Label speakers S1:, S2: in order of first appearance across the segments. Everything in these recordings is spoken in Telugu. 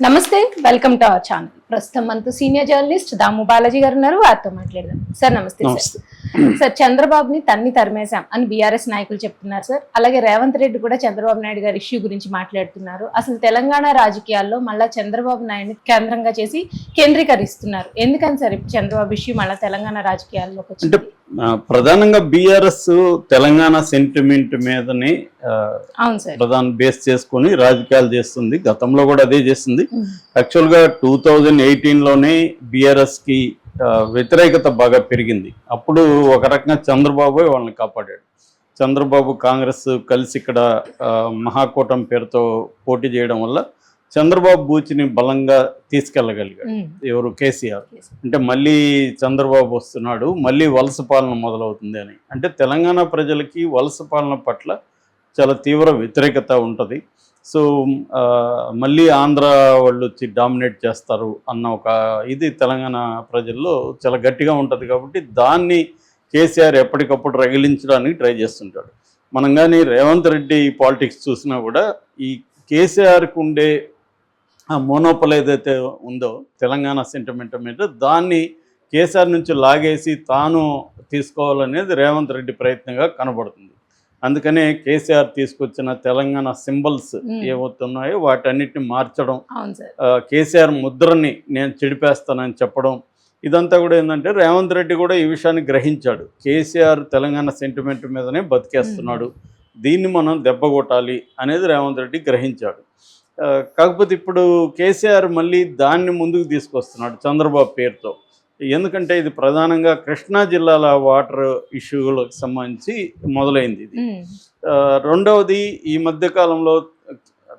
S1: నమస్తే, వెల్కమ్ టు అవర్ ఛానల్. ప్రస్తుతం మనతో సీనియర్ జర్నలిస్ట్ దాము బాలాజీ గారు ఉన్నారు. వారితో మాట్లాడదాం. సార్ నమస్తే. సార్, చంద్రబాబుని తరిమేశాం అని బీఆర్ఎస్ నాయకులు చెప్తున్నారు సార్. అలాగే రేవంత్ రెడ్డి కూడా చంద్రబాబు నాయుడు గారి ఇష్యూ గురించి మాట్లాడుతున్నారు. అసలు తెలంగాణ రాజకీయాల్లో మళ్ళా చంద్రబాబు నాయుడిని కేంద్రంగా చేసి కేంద్రీకరిస్తున్నారు. ఎందుకని సార్ ఇప్పుడు చంద్రబాబు ఇష్యూ మళ్ళీ తెలంగాణ రాజకీయాల్లోకి వచ్చింది?
S2: ప్రధానంగా బీఆర్ఎస్ తెలంగాణ సెంటిమెంట్ మీదనే ప్రధాన బేస్ చేసుకుని రాజకీయాలు చేస్తుంది. గతంలో కూడా అదే చేస్తుంది. యాక్చువల్ గా 2018లోనే బీఆర్ఎస్ కి వ్యతిరేకత బాగా పెరిగింది. అప్పుడు ఒక రకంగా చంద్రబాబు వాళ్ళని కాపాడాడు. చంద్రబాబు కాంగ్రెస్ కలిసి ఇక్కడ మహాకూటమి పేరుతో పోటీ చేయడం వల్ల చంద్రబాబు బూచిని బలంగా తీసుకెళ్ళగలిగాడు. ఎవరు? కేసీఆర్. అంటే మళ్ళీ చంద్రబాబు వస్తున్నాడు, మళ్ళీ వలస పాలన మొదలవుతుంది అని. అంటే తెలంగాణ ప్రజలకి వలస పాలన పట్ల చాలా తీవ్ర వ్యతిరేకత ఉంటుంది. సో మళ్ళీ ఆంధ్ర వాళ్ళు వచ్చి డామినేట్ చేస్తారు అన్న ఒక ఇది తెలంగాణ ప్రజల్లో చాలా గట్టిగా ఉంటుంది. కాబట్టి దాన్ని కేసీఆర్ ఎప్పటికప్పుడు రగిలించడానికి ట్రై చేస్తుంటాడు. మనం కానీ రేవంత్ రెడ్డి పాలిటిక్స్ చూసినా కూడా ఈ కేసీఆర్కి ఉండే ఆ మోనోపల్ ఏదైతే ఉందో తెలంగాణ సెంటిమెంట్ మీద, దాన్ని కేసీఆర్ నుంచి లాగేసి తాను తీసుకోవాలనేది రేవంత్ రెడ్డి ప్రయత్నంగా కనబడుతుంది. అందుకనే కేసీఆర్ తీసుకొచ్చిన తెలంగాణ సింబల్స్ ఏవవుతున్నాయో వాటన్నిటిని మార్చడం, కేసీఆర్ ముద్రని నేను చెడిపేస్తానని చెప్పడం, ఇదంతా కూడా ఏంటంటే రేవంత్ రెడ్డి కూడా ఈ విషయాన్ని గ్రహించాడు. కేసీఆర్ తెలంగాణ సెంటిమెంట్ మీదనే బతికేస్తున్నాడు, దీన్ని మనం దెబ్బ కొట్టాలి అనేది రేవంత్ రెడ్డి గ్రహించాడు. కాకపోతే ఇప్పుడు కేసీఆర్ మళ్ళీ దాన్ని ముందుకు తీసుకొస్తున్నాడు చంద్రబాబు పేరుతో. ఎందుకంటే ఇది ప్రధానంగా కృష్ణా జిల్లాల వాటర్ ఇష్యూలకు సంబంధించి మొదలైంది ఇది. రెండవది, ఈ మధ్యకాలంలో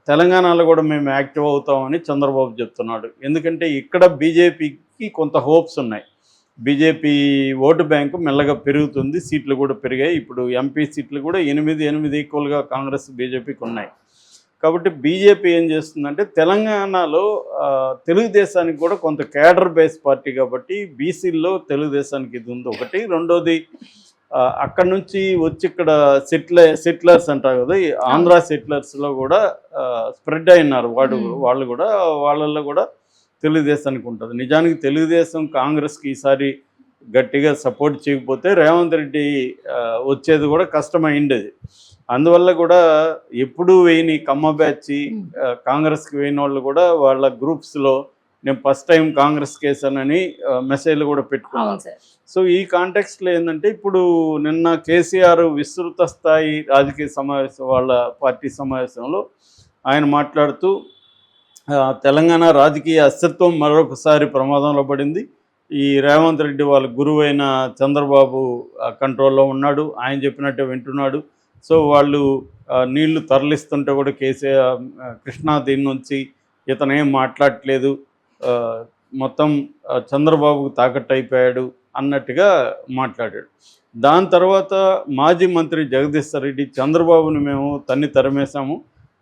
S2: తెలంగాణలో కూడా మేము యాక్టివ్ అవుతామని చంద్రబాబు చెప్తున్నాడు. ఎందుకంటే ఇక్కడ బీజేపీకి కొంత హోప్స్ ఉన్నాయి. బీజేపీ ఓటు బ్యాంకు మెల్లగా పెరుగుతుంది, సీట్లు కూడా పెరిగాయి. ఇప్పుడు ఎంపీ సీట్లు కూడా 8 ఈక్వల్గా కాంగ్రెస్ బీజేపీకి ఉన్నాయి. కాబట్టి బీజేపీ ఏం చేస్తుందంటే తెలంగాణలో తెలుగుదేశానికి కూడా కొంత కేడర్ బేస్ పార్టీ కాబట్టి బీసీల్లో తెలుగుదేశానికి ఇది ఉంది ఒకటి. రెండోది, అక్కడ నుంచి వచ్చి ఇక్కడ సెటిలర్స్ అంటారు కదా, ఈ ఆంధ్ర సెటిలర్స్లో కూడా స్ప్రెడ్ అయినారు. వాళ్ళు కూడా వాళ్ళల్లో కూడా తెలుగుదేశానికి ఉంటుంది. నిజానికి తెలుగుదేశం కాంగ్రెస్కి ఈసారి గట్టిగా సపోర్ట్ చేయకపోతే రేవంత్ రెడ్డి వచ్చేది కూడా కష్టమైండేది. అందువల్ల కూడా ఎప్పుడూ వేయని కమ్మ బ్యాచ్ కాంగ్రెస్కి వేయని వాళ్ళు కూడా వాళ్ళ గ్రూప్స్లో నేను ఫస్ట్ టైం కాంగ్రెస్ కేసానని మెసేజ్లు కూడా పెట్టుకున్నాను. సో ఈ కాంటెక్స్ట్లో ఏంటంటే ఇప్పుడు నిన్న కేసీఆర్ విస్తృత స్థాయి రాజకీయ సమావేశం, వాళ్ళ పార్టీ సమావేశంలో ఆయన మాట్లాడుతూ తెలంగాణ రాజకీయ అస్తిత్వం మరొకసారి ప్రమాదంలో పడింది. ఈ రేవంత్ రెడ్డి వాళ్ళ గురువైన చంద్రబాబు కంట్రోల్లో ఉన్నాడు, ఆయన చెప్పినట్టే వింటున్నాడు. సో వాళ్ళు నీళ్లు తరలిస్తుంటే కూడా కేసీఆర్ కృష్ణా దీని నుంచి ఇతను ఏం మాట్లాడట్లేదు, మొత్తం చంద్రబాబుకు తాకట్టు అయిపోయాడు అన్నట్టుగా మాట్లాడాడు. దాని తర్వాత మాజీ మంత్రి జగదీష్ రెడ్డి చంద్రబాబుని మేము తరిమేశాము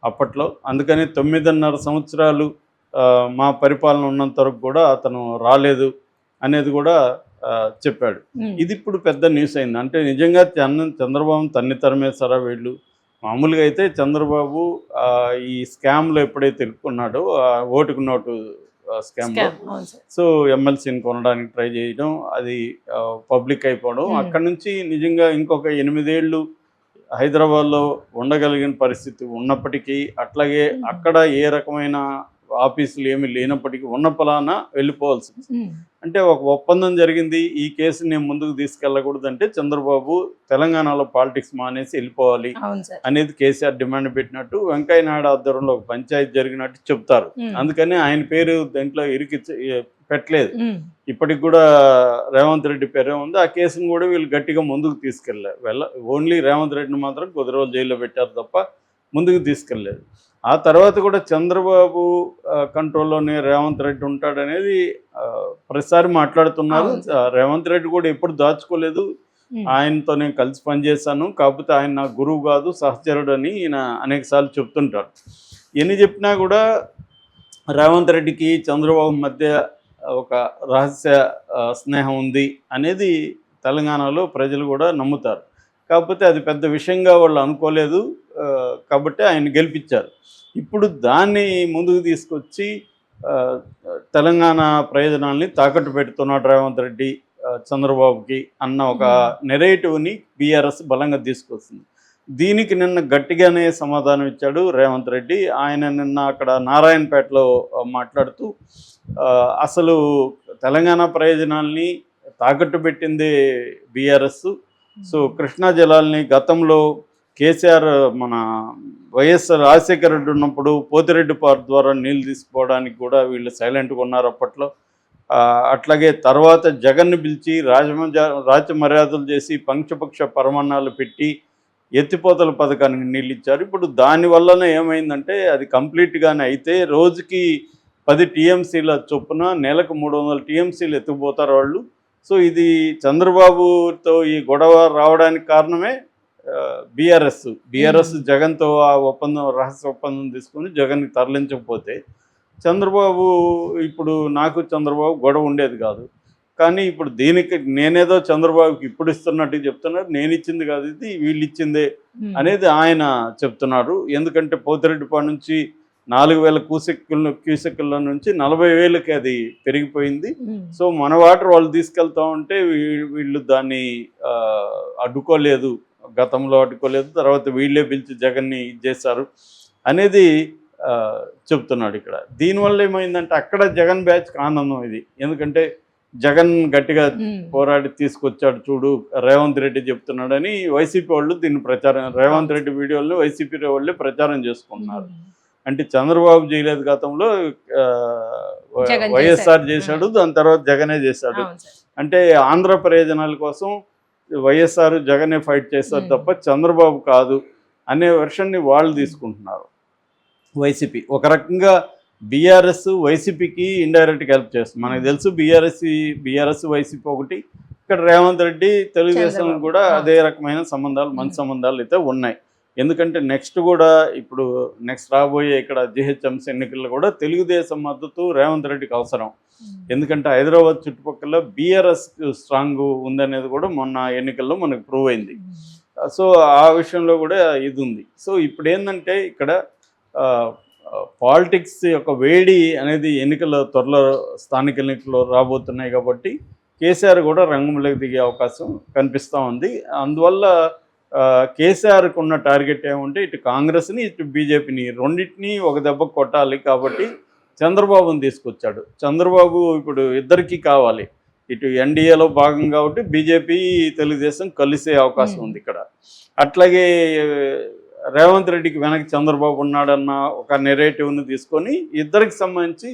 S2: అప్పట్లో, అందుకని 9.5 సంవత్సరాలు మా పరిపాలన ఉన్నంత వరకు కూడా అతను రాలేదు అనేది కూడా చెప్పాడు. ఇది ఇప్పుడు పెద్ద న్యూస్ అయింది. అంటే నిజంగా చంద్రబాబు తరిమేశారా వీళ్ళు? మామూలుగా అయితే చంద్రబాబు ఈ స్కామ్లో ఎప్పుడైతే ఇరుక్కున్నాడో, ఓటుకు నోటు స్కామ్లో, సో ఎమ్మెల్సీని కొనడానికి ట్రై చేయడం, అది పబ్లిక్ అయిపోవడం, అక్కడ నుంచి నిజంగా ఇంకొక 8 ఏళ్ళు హైదరాబాద్లో ఉండగలిగిన పరిస్థితి ఉన్నప్పటికీ, అట్లాగే అక్కడ ఏ రకమైన ఆఫీసులు ఏమీ లేనప్పటికీ ఉన్న పలానా వెళ్ళిపోవాల్సి. అంటే ఒక ఒప్పందం జరిగింది, ఈ కేసుని నేను ముందుకు తీసుకెళ్ళకూడదంటే చంద్రబాబు తెలంగాణలో పాలిటిక్స్ మానేసి వెళ్ళిపోవాలి అనేది కేసీఆర్ డిమాండ్ పెట్టినట్టు, వెంకయ్య నాయుడు ఆధ్వర్యంలో ఒక పంచాయతీ జరిగినట్టు చెప్తారు. అందుకని ఆయన పేరు దాంట్లో పెట్టలేదు. ఇప్పటికి కూడా రేవంత్ రెడ్డి పేరే ఉంది. ఆ కేసును కూడా వీళ్ళు గట్టిగా ముందుకు తీసుకెళ్ళారు. ఓన్లీ రేవంత్ రెడ్డిని మాత్రం కొద్ది రోజులు జైల్లో పెట్టారు తప్ప ముందుకు తీసుకెళ్ళలేదు. ఆ తర్వాత కూడా చంద్రబాబు కంట్రోల్లోనే రేవంత్ రెడ్డి ఉంటాడనేది ప్రతిసారి మాట్లాడుతున్నారు. రేవంత్ రెడ్డి కూడా ఎప్పుడు దాచుకోలేదు, ఆయనతో నేను కలిసి పనిచేశాను, కాకపోతే ఆయన నా గురువు కాదు సహచరుడు అని ఈయన అనేక సార్లు చెప్తుంటాడు. ఎన్ని చెప్పినా కూడా రేవంత్ రెడ్డికి చంద్రబాబు మధ్య ఒక రహస్య స్నేహం ఉంది అనేది తెలంగాణలో ప్రజలు కూడా నమ్ముతారు. కాకపోతే అది పెద్ద విషయంగా వాళ్ళు అనుకోలేదు, కాబట్టి ఆయన గెలిపించారు. ఇప్పుడు దాన్ని ముందుకు తీసుకొచ్చి తెలంగాణ ప్రయోజనాల్ని తాకట్టు పెడుతున్నాడు రేవంత్ రెడ్డి చంద్రబాబుకి అన్న ఒక నెరేటివ్ని బీఆర్ఎస్ బలంగా తీసుకొస్తుంది. దీనికి నిన్న గట్టిగానే సమాధానం ఇచ్చాడు రేవంత్ రెడ్డి. ఆయన నిన్న అక్కడ నారాయణపేటలో మాట్లాడుతూ అసలు తెలంగాణ ప్రయోజనాల్ని తాకట్టు పెట్టిందే బీఆర్ఎస్. సో కృష్ణా జలాల్ని గతంలో కేసీఆర్ మన వైఎస్ఆర్ రాజశేఖర రెడ్డి ఉన్నప్పుడు పోతిరెడ్డి పార్క్ ద్వారా నీళ్ళు తీసుకోవడానికి కూడా వీళ్ళు సైలెంట్గా ఉన్నారు అప్పట్లో. అట్లాగే తర్వాత జగన్ను పిలిచి రాజమర్యాదలు చేసి పంచపక్ష పరమాణాలు పెట్టి ఎత్తిపోతల పథకానికి నీళ్ళు ఇచ్చారు. ఇప్పుడు దానివల్లనే ఏమైందంటే అది కంప్లీట్గానే అయితే రోజుకి 10 టీఎంసీల చొప్పున నెలకు 300 టీఎంసీలు ఎత్తుకుపోతారు వాళ్ళు. సో ఇది చంద్రబాబుతో ఈ గొడవ రావడానికి కారణమే బీఆర్ఎస్ జగన్తో ఆ ఒప్పందం రహస్య ఒప్పందం తీసుకుని జగన్కి తరలించకపోతే చంద్రబాబు ఇప్పుడు నాకు చంద్రబాబు గొడవ ఉండేది కాదు. కానీ ఇప్పుడు దీనికి నేనేదో చంద్రబాబుకి ఇప్పుడు ఇస్తున్నట్టు చెప్తున్నారు. నేను ఇచ్చింది కాదు, ఇది వీళ్ళు ఇచ్చిందే అనేది ఆయన చెప్తున్నారు. ఎందుకంటే పోతిరెడ్డిపాడు నుంచి 4,000 క్యూసెక్కుల నుంచి 40,000కి అది పెరిగిపోయింది. సో మన వాటర్ వాళ్ళు తీసుకెళ్తా ఉంటే వీళ్ళు దాన్ని అడ్డుకోలేదు, గతంలో అడ్డుకోలేదు, తర్వాత వీళ్ళే పిలిచి జగన్ని ఇచ్చేశారు అనేది చెప్తున్నాడు ఇక్కడ. దీనివల్ల ఏమైందంటే అక్కడ జగన్ బ్యాచ్కి ఆనందం ఇది. ఎందుకంటే జగన్ గట్టిగా పోరాడి తీసుకొచ్చాడు చూడు రేవంత్ రెడ్డి చెప్తున్నాడని వైసీపీ వాళ్ళు దీన్ని ప్రచారం, రేవంత్ రెడ్డి వీడియోలను వైసీపీ వాళ్ళే ప్రచారం చేసుకుంటున్నారు. అంటే చంద్రబాబు చేయలేదు గతంలో, వైఎస్ఆర్ చేశాడు, దాని తర్వాత జగనే చేశాడు. అంటే ఆంధ్ర ప్రయోజనాల కోసం వైఎస్ఆర్ జగనే ఫైట్ చేస్తారు తప్ప చంద్రబాబు కాదు అనే వెర్షన్ని వాళ్ళు తీసుకుంటున్నారు వైసీపీ. ఒక రకంగా బీఆర్ఎస్ వైసీపీకి ఇండైరెక్ట్గా హెల్ప్ చేస్తుంది. మనకు తెలుసు బీఆర్ఎస్ వైసీపీ ఒకటి, ఇక్కడ రేవంత్ రెడ్డి తెలుగుదేశం కూడా అదే రకమైన సంబంధాలు, మంచి సంబంధాలు అయితే ఉన్నాయి. ఎందుకంటే ఇప్పుడు నెక్స్ట్ రాబోయే ఇక్కడ జిహెచ్ఎంసీ ఎన్నికల్లో కూడా తెలుగుదేశం మద్దతు రేవంత్ రెడ్డికి అవసరం. ఎందుకంటే హైదరాబాద్ చుట్టుపక్కల బీఆర్ఎస్ స్ట్రాంగ్ ఉందనేది కూడా మొన్న ఎన్నికల్లో మనకు ప్రూవ్ అయింది. సో ఆ విషయంలో కూడా ఇది ఉంది. సో ఇప్పుడు ఏంటంటే ఇక్కడ పాలిటిక్స్ యొక్క వేడి అనేది త్వరలో స్థానిక ఎన్నికల్లో రాబోతున్నాయి కాబట్టి కేసీఆర్ కూడా రంగంలోకి దిగే అవకాశం కనిపిస్తూ ఉంది. అందువల్ల కేసీఆర్కి ఉన్న టార్గెట్ ఏమంటే ఇటు కాంగ్రెస్ని ఇటు బీజేపీని రెండింటినీ ఒక దెబ్బ కొట్టాలి కాబట్టి చంద్రబాబుని తీసుకొచ్చాడు. చంద్రబాబు ఇప్పుడు ఇద్దరికీ కావాలి, ఇటు ఎన్డీఏలో భాగం కాబట్టి బీజేపీ తెలుగుదేశం కలిసే అవకాశం ఉంది ఇక్కడ. అట్లాగే రేవంత్ రెడ్డికి వెనక్కి చంద్రబాబు ఉన్నాడన్న ఒక నెరేటివ్ని తీసుకొని ఇద్దరికి సంబంధించి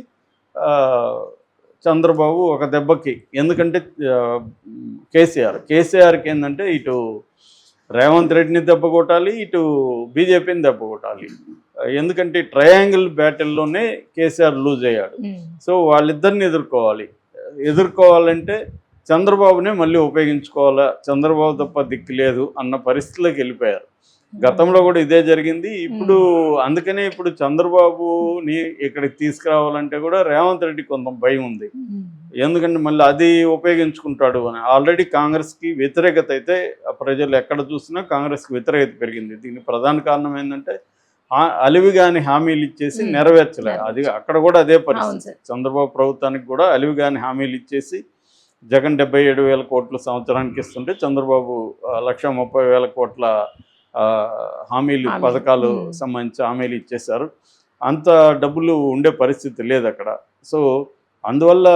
S2: చంద్రబాబు ఒక దెబ్బకి, ఎందుకంటే కేసీఆర్కి ఏంటంటే ఇటు రేవంత్ రెడ్డిని దెబ్బ కొట్టాలి, ఇటు బీజేపీని దెబ్బ కొట్టాలి. ఎందుకంటే ట్రయాంగిల్ బ్యాటిల్లోనే కేసీఆర్ లూజ్ అయ్యాడు. సో వాళ్ళిద్దరిని ఎదుర్కోవాలంటే చంద్రబాబునే మళ్ళీ ఉపయోగించుకోవాలా, చంద్రబాబు తప్ప దిక్కు లేదు అన్న పరిస్థితిలోకి వెళ్ళిపోయారు. గతంలో కూడా ఇదే జరిగింది. అందుకనే ఇప్పుడు చంద్రబాబుని ఇక్కడికి తీసుకురావాలంటే కూడా రేవంత్ రెడ్డి కొంత భయం ఉంది. ఎందుకంటే మళ్ళీ అది ఉపయోగించుకుంటాడు అని. ఆల్రెడీ కాంగ్రెస్కి వ్యతిరేకత అయితే ప్రజలు ఎక్కడ చూసినా కాంగ్రెస్కి వ్యతిరేకత పెరిగింది. దీనికి ప్రధాన కారణం ఏంటంటే అలివిగాని హామీలు ఇచ్చేసి నెరవేర్చలేదు. అది అక్కడ కూడా అదే పరిస్థితి. చంద్రబాబు ప్రభుత్వానికి కూడా అలివిగాని హామీలు ఇచ్చేసి జగన్ 77,000 కోట్లు సంవత్సరానికి ఇస్తుంటే చంద్రబాబు 1,30,000 కోట్ల హామీలు, పథకాలు సంబంధించి హామీలు ఇచ్చేశారు. అంత డబ్బులు ఉండే పరిస్థితి లేదు అక్కడ. సో అందువల్ల